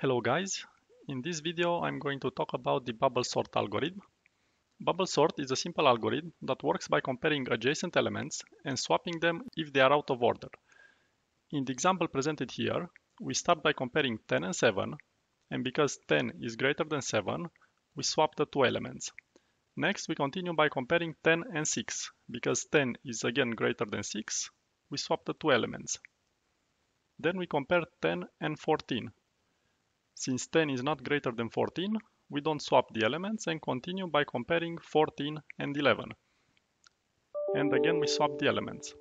Hello guys, in this video I'm going to talk about the bubble sort algorithm. Bubble sort is a simple algorithm that works by comparing adjacent elements and swapping them if they are out of order. In the example presented here, we start by comparing 10 and 7, and because 10 is greater than 7, we swap the two elements. Next, we continue by comparing 10 and 6. Because 10 is again greater than 6, we swap the two elements. Then we compare 10 and 14. Since 10 is not greater than 14, we don't swap the elements and continue by comparing 14 and 11. And again we swap the elements.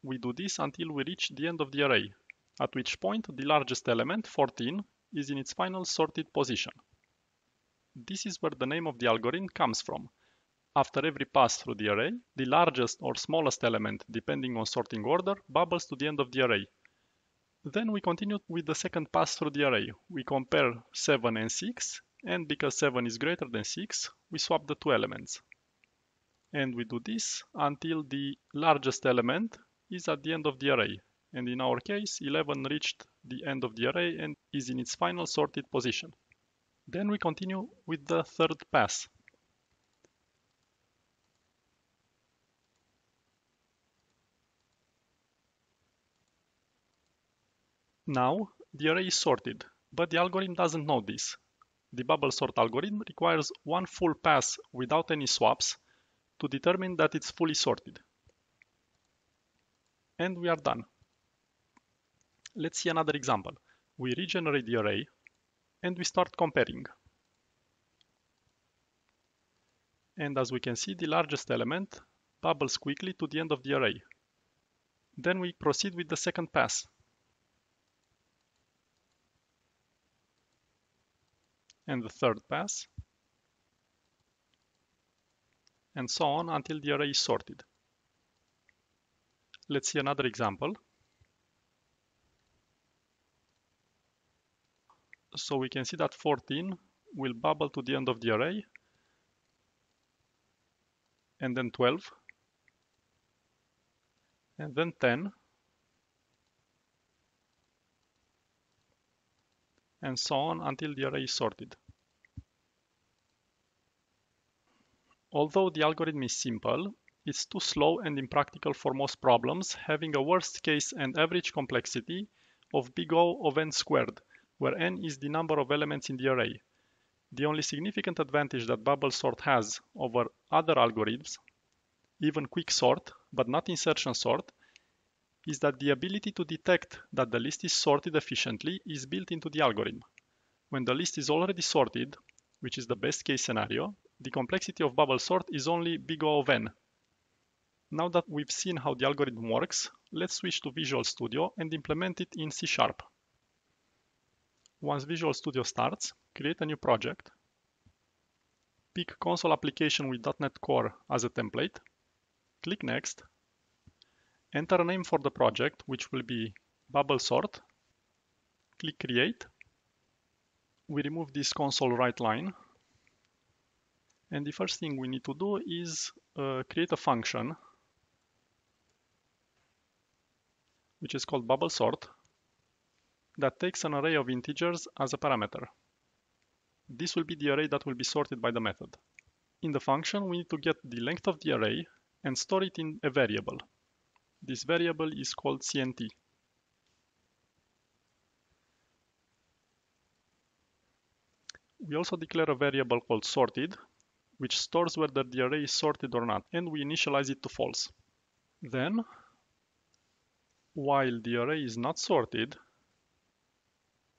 We do this until we reach the end of the array, at which point the largest element, 14, is in its final sorted position. This is where the name of the algorithm comes from. After every pass through the array, the largest or smallest element, depending on sorting order, bubbles to the end of the array. Then we continue with the second pass through the array. We compare 7 and 6, and because 7 is greater than 6, we swap the two elements. And we do this until the largest element is at the end of the array. And in our case, 11 reached the end of the array and is in its final sorted position. Then we continue with the third pass. Now, the array is sorted, but the algorithm doesn't know this. The bubble sort algorithm requires one full pass without any swaps to determine that it's fully sorted. And we are done. Let's see another example. We regenerate the array and we start comparing. And as we can see, the largest element bubbles quickly to the end of the array. Then we proceed with the second pass. And the third pass, and so on until the array is sorted. Let's see another example. So we can see that 14 will bubble to the end of the array, and then 12, and then 10, and so on until the array is sorted. Although the algorithm is simple, it's too slow and impractical for most problems, having a worst case and average complexity of big O of n squared, where n is the number of elements in the array. The only significant advantage that bubble sort has over other algorithms, even quicksort, but not insertion sort, is that the ability to detect that the list is sorted efficiently is built into the algorithm. When the list is already sorted, which is the best case scenario, the complexity of bubble sort is only big O of n. Now that we've seen how the algorithm works, let's switch to Visual Studio and implement it in C#. Once Visual Studio starts, create a new project. Pick console application with .NET Core as a template. Click Next. Enter a name for the project, which will be bubble sort. Click Create. We remove this console write line. And the first thing we need to do is create a function which is called bubble sort that takes an array of integers as a parameter. This will be the array that will be sorted by the method. In the function, we need to get the length of the array and store it in a variable. This variable is called CNT. We also declare a variable called sorted, which stores whether the array is sorted or not, and we initialize it to false. Then, while the array is not sorted,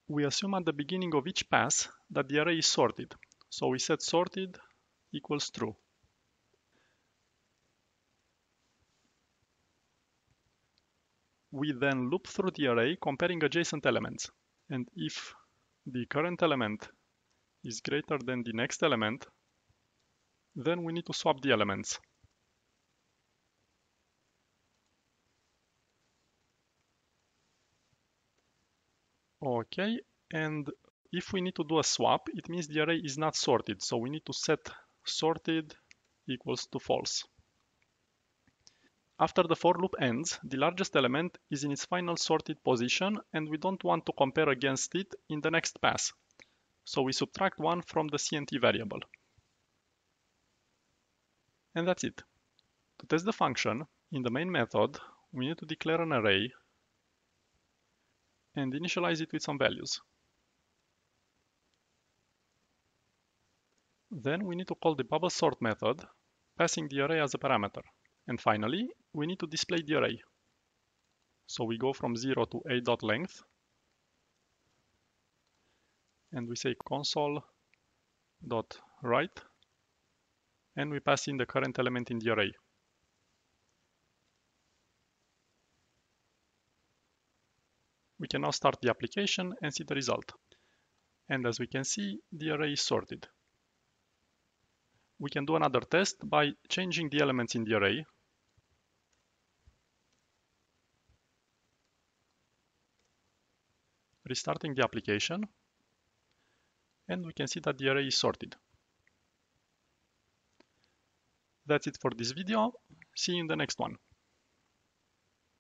we assume at the beginning of each pass that the array is sorted. So we set sorted equals true. We then loop through the array comparing adjacent elements. And if the current element is greater than the next element, then we need to swap the elements. Okay, and if we need to do a swap, it means the array is not sorted, so we need to set sorted equals to false. After the for loop ends, the largest element is in its final sorted position and we don't want to compare against it in the next pass. So we subtract 1 from the CNT variable. And that's it. To test the function, in the main method, we need to declare an array and initialize it with some values. Then we need to call the bubble sort method, passing the array as a parameter. And finally, we need to display the array. So we go from 0 to a.length, and we say console.write, and we pass in the current element in the array. We can now start the application and see the result. And as we can see, the array is sorted. We can do another test by changing the elements in the array. Restarting the application, and we can see that the array is sorted. That's it for this video. See you in the next one.